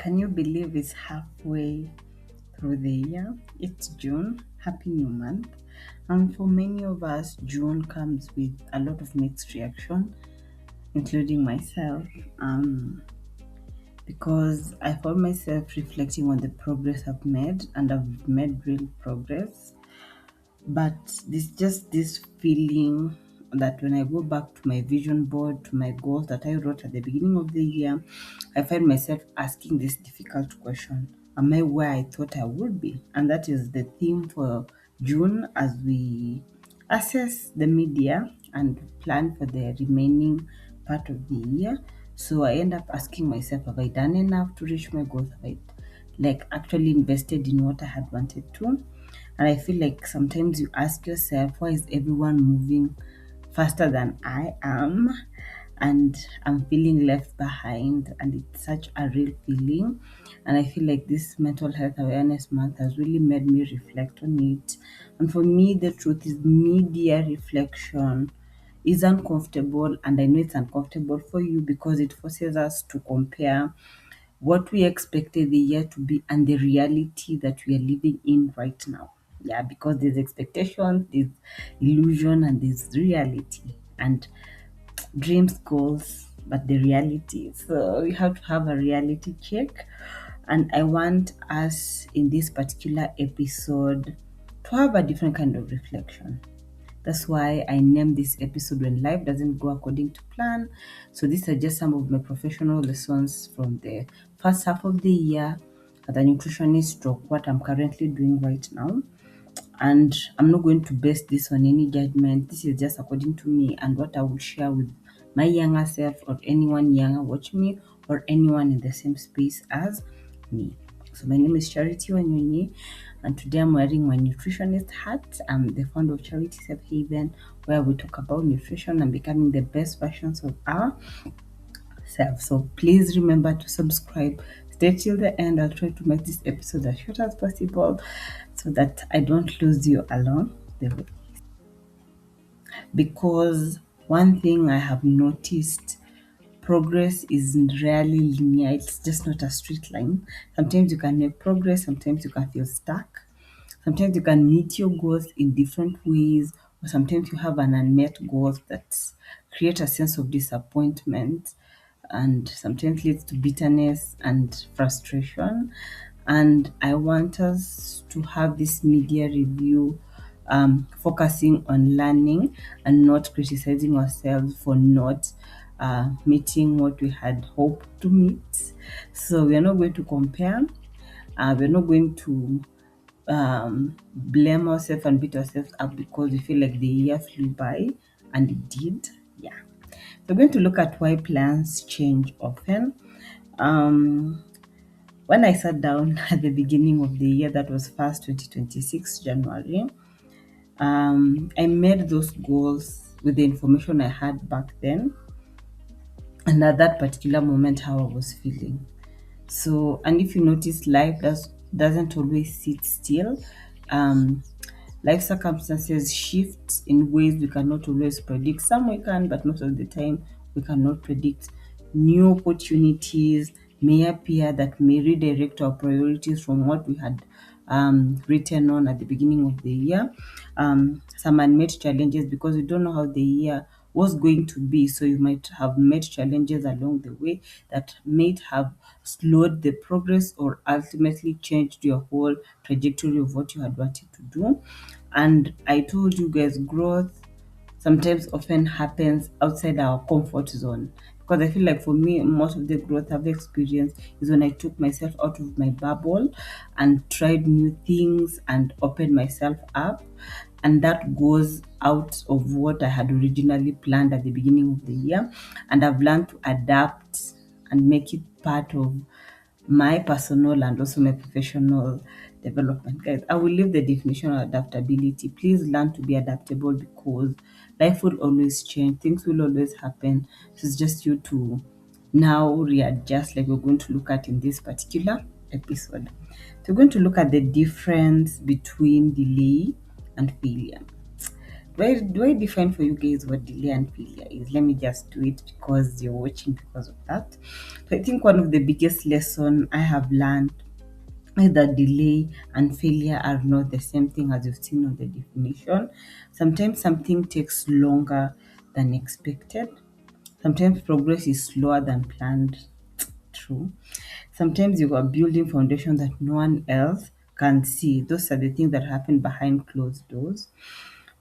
Can you believe it's halfway through the year? It's June. Happy new month. And for many of us, June comes with a lot of mixed reaction, including myself, because I found myself reflecting on the progress I've made, and I've made real progress. But this feeling that when I go back to my vision board, to my goals that I wrote at the beginning of the year, I find myself asking this difficult question: am I where I thought I would be? And that is the theme for June as we assess the media and plan for the remaining part of the year. So I end up asking myself, have I done enough to reach my goals? Have I actually invested in what I had wanted to? And I feel like sometimes you ask yourself, why is everyone moving faster than I am? And I'm feeling left behind, and it's such a real feeling. And I feel like this mental health awareness month has really made me reflect on it. And for me, the truth is, media reflection is uncomfortable, and I know it's uncomfortable for you because it forces us to compare what we expected the year to be and the reality that we are living in right now. Yeah, because there's expectations, there's illusion, and there's reality, and dreams, goals, but the reality. So we have to have a reality check. And I want us in this particular episode to have a different kind of reflection. That's why I named this episode When Life Doesn't Go According to Plan. So these are just some of my professional lessons from the first half of the year as a nutritionist stroke, what I'm currently doing right now. And I'm not going to base this on any judgment. This is just according to me and what I would share with my younger self or anyone younger watching me or anyone in the same space as me. So my name is Charity Wanyonyi, and today I'm wearing my nutritionist hat. I'm the founder of Charity Safe Haven, where we talk about nutrition and becoming the best versions of ourselves. So please remember to subscribe. Stay till the end. I'll try to make this episode as short as possible so that I don't lose you along the way. Because one thing I have noticed, progress is rarely linear. It's just not a straight line. Sometimes you can make progress, sometimes you can feel stuck. Sometimes you can meet your goals in different ways, or sometimes you have an unmet goal that create a sense of disappointment and sometimes leads to bitterness and frustration. And I want us to have this media review focusing on learning and not criticizing ourselves for not meeting what we had hoped to meet. So we are not going to compare. We're not going to blame ourselves and beat ourselves up because we feel like the year flew by, and it did. Yeah. We're going to look at why plans change often. Um, when I sat down at the beginning of the year, that was 2026 January, I made those goals with the information I had back then and at that particular moment how I was feeling. So, and if you notice, doesn't always sit still. Um, Life circumstances shift in ways we cannot always predict. Some we can, but most of the time we cannot predict. New opportunities may appear that may redirect our priorities from what we had written on at the beginning of the year. Some unmet challenges because we don't know how the year was going to be. So you might have met challenges along the way that might have slowed the progress or ultimately changed your whole trajectory of what you had wanted to do. And I told you guys, growth sometimes often happens outside our comfort zone. Because I feel like for me, most of the growth I've experienced is when I took myself out of my bubble and tried new things and opened myself up. And that goes out of what I had originally planned at the beginning of the year. And I've learned to adapt and make it part of my personal and also my professional development. Guys, I will leave the definition of adaptability. Please learn to be adaptable because life will always change, things will always happen. So it's just you to now readjust, like we're going to look at in this particular episode. So we're going to look at the difference between delay and failure. Do I define for you guys what delay and failure is? Let me just do it because you're watching because of that. So I think one of the biggest lesson I have learned is that delay and failure are not the same thing as you've seen on the definition. Sometimes something takes longer than expected. Sometimes progress is slower than planned. True. Sometimes you are building foundation that no one else can see. Those are the things that happen behind closed doors.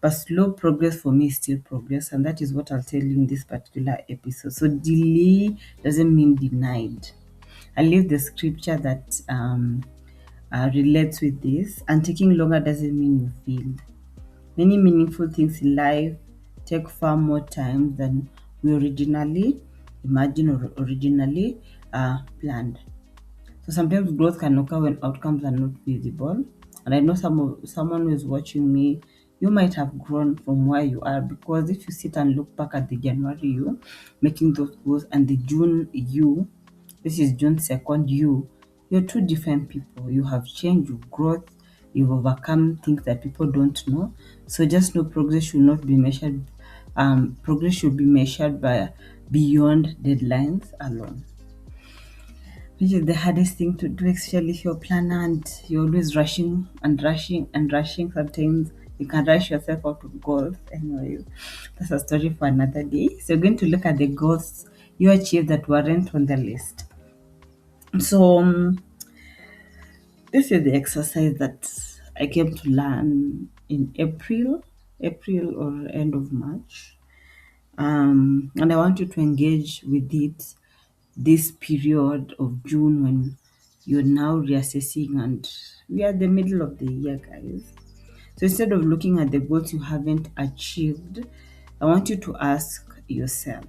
But slow progress for me is still progress, and that is what I'll tell you in this particular episode. So delay doesn't mean denied. I leave the scripture that relates with this, and taking longer doesn't mean you failed. Many meaningful things in life take far more time than we originally imagined or originally planned. So sometimes growth can occur when outcomes are not visible. And I know someone who is watching me, you might have grown from where you are, because if you sit and look back at the January you making those goals and the June you, this is June 2nd you're two different people. You have changed, you've growth, you've overcome things that people don't know. So just know progress should not be measured. Progress should be measured by beyond deadlines alone, which is the hardest thing to do, especially if you're a planner and you're always rushing and rushing and rushing. Sometimes you can rush yourself out of goals. Anyway, that's a story for another day. So we're going to look at the goals you achieved that weren't on the list. So this is the exercise that I came to learn in April or end of March. And I want you to engage with it this period of June when you're now reassessing, and we are the middle of the year, guys. So instead of looking at the goals you haven't achieved, I want you to ask yourself,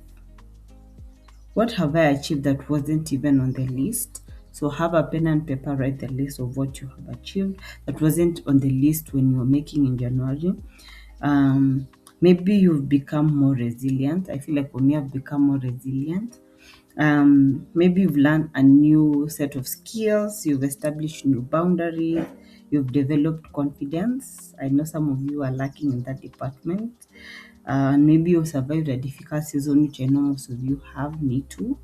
what have I achieved that wasn't even on the list? So have a pen and paper, write the list of what you have achieved that wasn't on the list when you were making in January. Um, Maybe you've become more resilient. I feel like for me, I've become more resilient. Maybe you've learned a new set of skills, you've established new boundaries, you've developed confidence. I know some of you are lacking in that department. And maybe you've survived a difficult season, which I know most of you have, me too.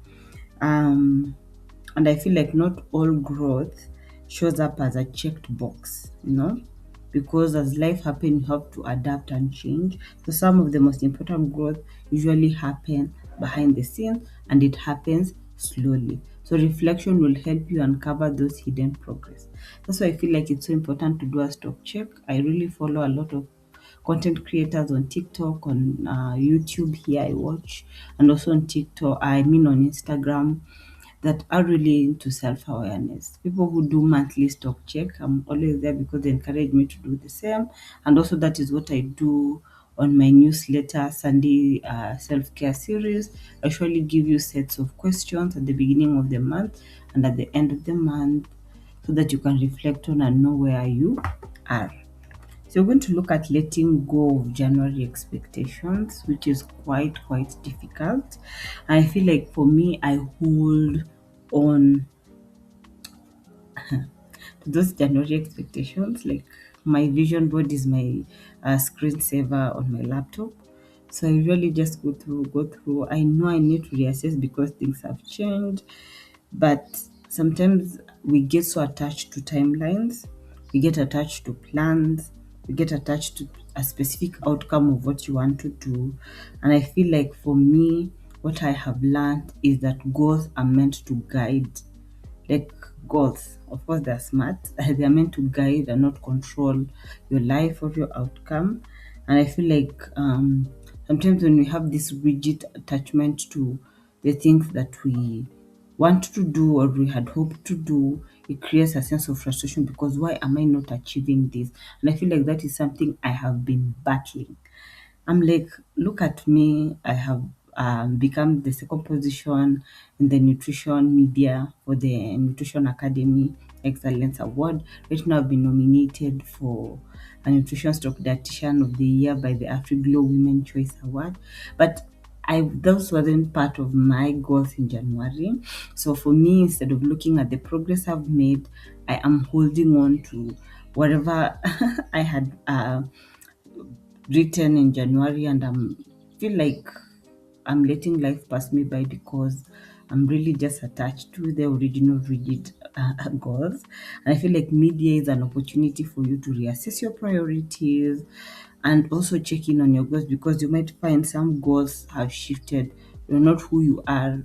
Um, and I feel like not all growth shows up as a checked box, because as life happens, you have to adapt and change. So some of the most important growth usually happen behind the scenes, and it happens slowly. So reflection will help you uncover those hidden progress. That's why I feel like it's so important to do a stock check. I really follow a lot of content creators on TikTok, on YouTube here I watch, and also on TikTok, I mean on Instagram, that are really into self-awareness. People who do monthly stock check, I'm always there because they encourage me to do the same. And also that is what I do on my newsletter, Sunday self-care series. I usually give you sets of questions at the beginning of the month and at the end of the month, so that you can reflect on and know where you are. So we're going to look at letting go of January expectations, which is quite difficult. And I feel like for me, I hold on to those January expectations. Like my vision board is my screensaver on my laptop. So I really just go through. I know I need to reassess because things have changed, but sometimes we get so attached to timelines, we get attached to plans, we get attached to a specific outcome of what you want to do. And I feel like for me, what I have learned is that goals are meant to guide, like goals. Of course, they're smart. They're meant to guide and not control your life or your outcome. And I feel like sometimes when we have this rigid attachment to the things that we want to do or we had hoped to do, it creates a sense of frustration because why am I not achieving this? And I feel like that is something I have been battling. I'm like, look at me. I have become the second position in the nutrition media for the Nutrition Academy Excellence Award. Right now, I've been nominated for a nutrition stock dietitian of the year by the Afri-Glow Women Choice Award. But those wasn't part of my goals in January. So for me, instead of looking at the progress I've made, I am holding on to whatever I had written in January, and I'm feel like I'm letting life pass me by because I'm really just attached to the original rigid goals. And I feel like media is an opportunity for you to reassess your priorities and also check in on your goals, because you might find some goals have shifted. You're not who you are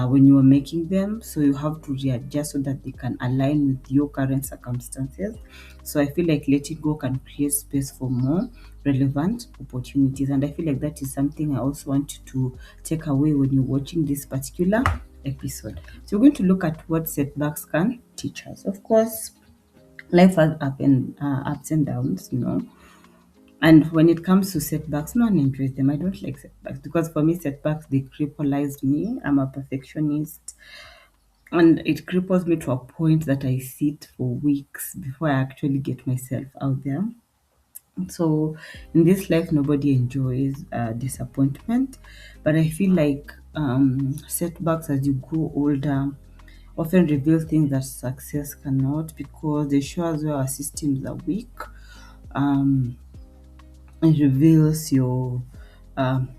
when you are making them, so you have to readjust so that they can align with your current circumstances. So I feel like letting go can create space for more relevant opportunities, and I feel like that is something I also want you to take away when you're watching this particular episode. So we're going to look at what setbacks can teach us. Of course, life has ups and downs, and when it comes to setbacks, no one enjoys them. I don't like setbacks because for me, setbacks they crippleize me. I'm a perfectionist, and it cripples me to a point that I sit for weeks before I actually get myself out there. So in this life, nobody enjoys disappointment, but I feel like setbacks as you grow older often reveal things that success cannot, because they show us where our systems are weak. Um, it reveals your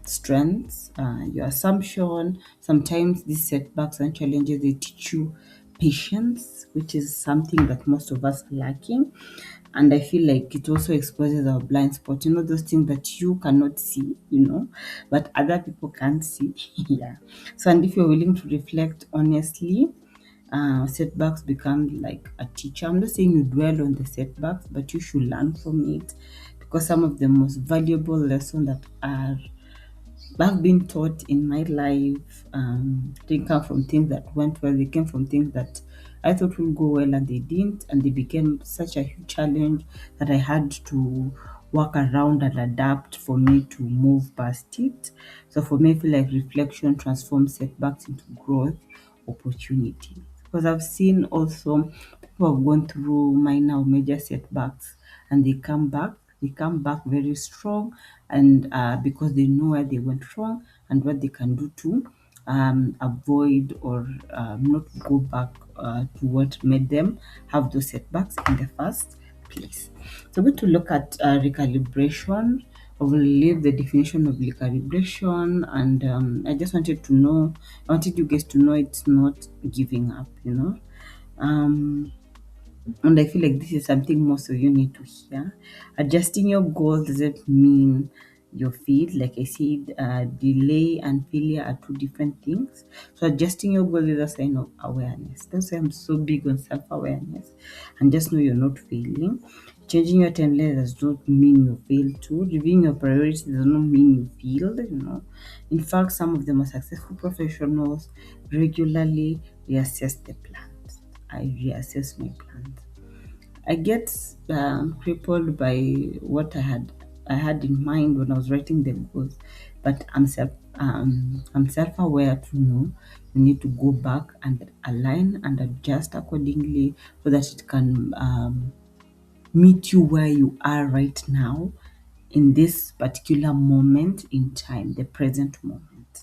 strengths, your assumption. Sometimes these setbacks and challenges they teach you patience, which is something that most of us are lacking. And I feel like it also exposes our blind spot. Those things that you cannot see, but other people can't see. Yeah. So, and if you're willing to reflect honestly, setbacks become like a teacher. I'm not saying you dwell on the setbacks, but you should learn from it, because some of the most valuable lessons that are I've been taught in my life didn't come from things that went well. They came from things that I thought would go well and they didn't, and they became such a huge challenge that I had to work around and adapt for me to move past it. So for me, I feel like reflection transforms setbacks into growth opportunity. Because I've seen also people have gone through minor or major setbacks and they come back very strong, and because they know where they went wrong and what they can do to avoid or not go back to what made them have those setbacks in the first place. So we're going to look at recalibration. I will leave the definition of recalibration, and I wanted you guys to know it's not giving up. Um, and I feel like this is something most of you need to hear. Adjusting your goals doesn't mean your feed. Like I said, delay and failure are two different things. So adjusting your goal is a sign of awareness. That's why I'm so big on self-awareness. And just know you're not failing. Changing your timeline does not mean you failed to. Reviewing your priorities does not mean you failed. In fact, some of the most successful professionals regularly reassess the plans. I reassess my plans. I get crippled by what I had in mind when I was writing the goals, but I'm self-aware to know you need to go back and align and adjust accordingly so that it can meet you where you are right now in this particular moment in time, the present moment.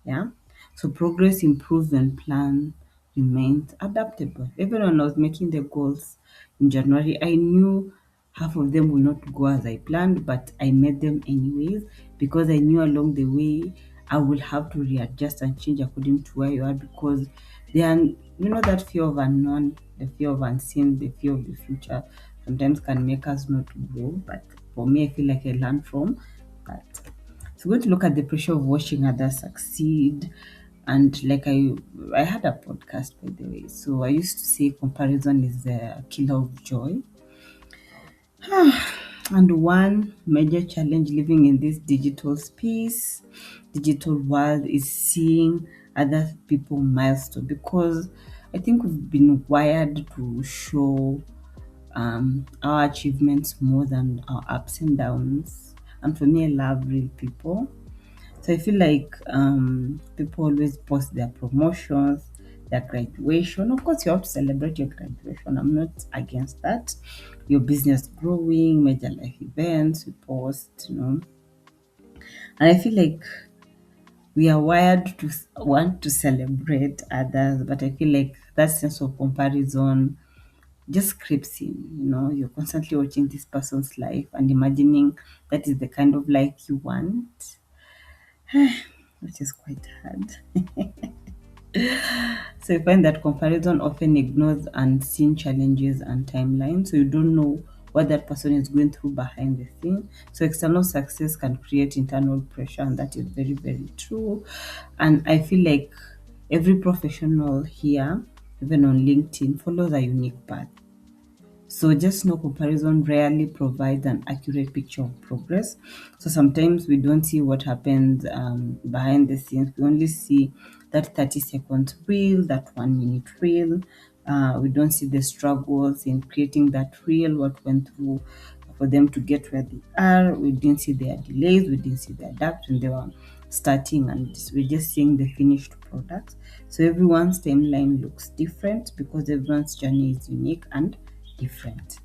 Yeah. So progress improves when plan remains adaptable. Even when I was making the goals in January, I knew half of them will not go as I planned, but I made them anyways because I knew along the way I will have to readjust and change according to where you are, because they are, that fear of unknown, the fear of unseen, the fear of the future sometimes can make us not grow. But for me, I feel like I learned from that. So we're going to look at the pressure of watching others succeed. And like I had a podcast, by the way. So I used to say comparison is the killer of joy. And one major challenge living in this digital world, is seeing other people milestone, because I think we've been wired to show our achievements more than our ups and downs. And for me, I love real people. So I feel like people always post their promotions, their graduation. Of course, you have to celebrate your graduation. I'm not against that. Your business growing, major life events, we post. And I feel like we are wired to want to celebrate others, but I feel like that sense of comparison just creeps in. You're constantly watching this person's life and imagining that is the kind of life you want, which is quite hard. So you find that comparison often ignores unseen challenges and timelines. So you don't know what that person is going through behind the scene. So external success can create internal pressure, and that is very, very true. And I feel like every professional here, even on LinkedIn, follows a unique path. So just no comparison rarely provides an accurate picture of progress. So sometimes we don't see what happens behind the scenes. We only see that 30 seconds reel, that 1 minute reel. We don't see the struggles in creating that reel, what went through for them to get where they are. We didn't see their delays, we didn't see their doubts when they were starting, and we're just seeing the finished product. So everyone's timeline looks different because everyone's journey is unique and different.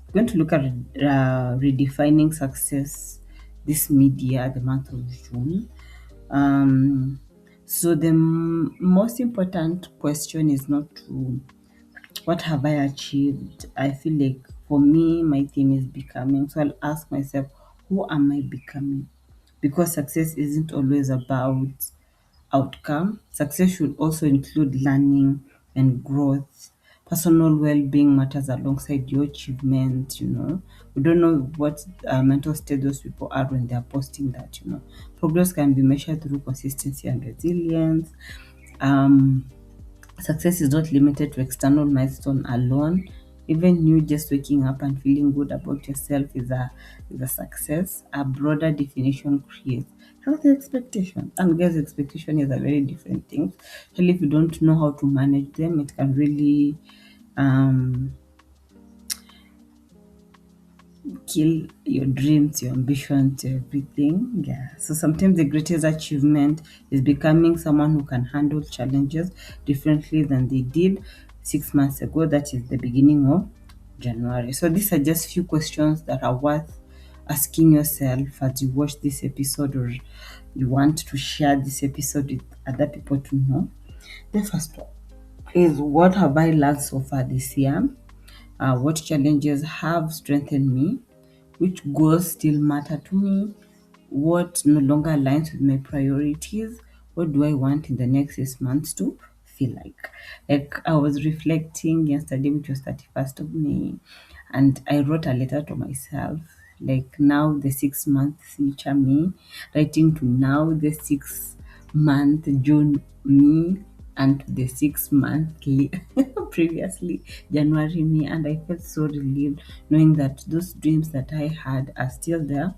We're going to look at redefining success this mid-year, the month of June. Um, so the most important question is not to what have I achieved. I feel like for me, my theme is becoming. So I'll ask myself, who am I becoming? Because success isn't always about outcome. Success should also include learning and growth. Personal well-being matters alongside your achievement. We don't know what mental state those people are when they are posting that. Progress can be measured through consistency and resilience. Um, Success is not limited to external milestone alone. Even you just waking up and feeling good about yourself is a success. A broader definition creates healthy expectation. And guys, expectation is a very different thing. Especially if you don't know how to manage them, it can really um kill your dreams, your ambitions, everything. Yeah. So sometimes the greatest achievement is becoming someone who can handle challenges differently than they did 6 months ago. That is the beginning of January. So these are just few questions that are worth asking yourself as you watch this episode, or you want to share this episode with other people to know. The first one is, what have I learned so far this year? What challenges have strengthened me? Which goals still matter to me? What no longer aligns with my priorities? What do I want in the next 6 months to feel like? Like I was reflecting yesterday, which was 31st of May, and I wrote a letter to myself. Like now the 6 month future me, writing to now the 6 month June me, and to the 6 month previously January me, and I felt so relieved knowing that those dreams that I had are still there,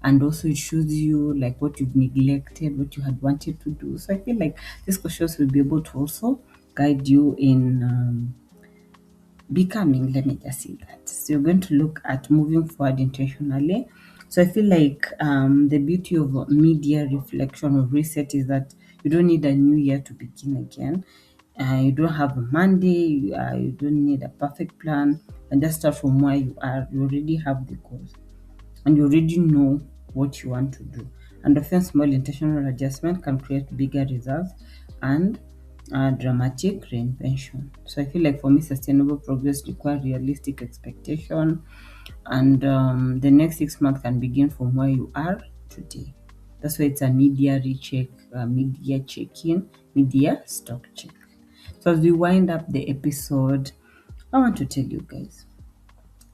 and also it shows you like what you've neglected, what you had wanted to do. So I feel like these questions will be able to also guide you in becoming, let me just say that. So you're going to look at moving forward intentionally. So I feel like the beauty of media reflection or reset is that you don't need a new year to begin again. You don't have a Monday, you don't need a perfect plan, and just start from where you are. You already have the goals, and you already know what you want to do. And often small intentional adjustment can create bigger results and dramatic reinvention. So I feel like for me, sustainable progress requires realistic expectation, and the next 6 months can begin from where you are today. That's why it's a media recheck, media check-in, media stock check. So as we wind up the episode, I want to tell you guys,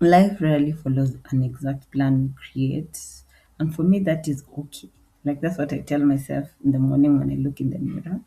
life rarely follows an exact plan we create, and for me, that is okay. Like that's what I tell myself in the morning when I look in the mirror.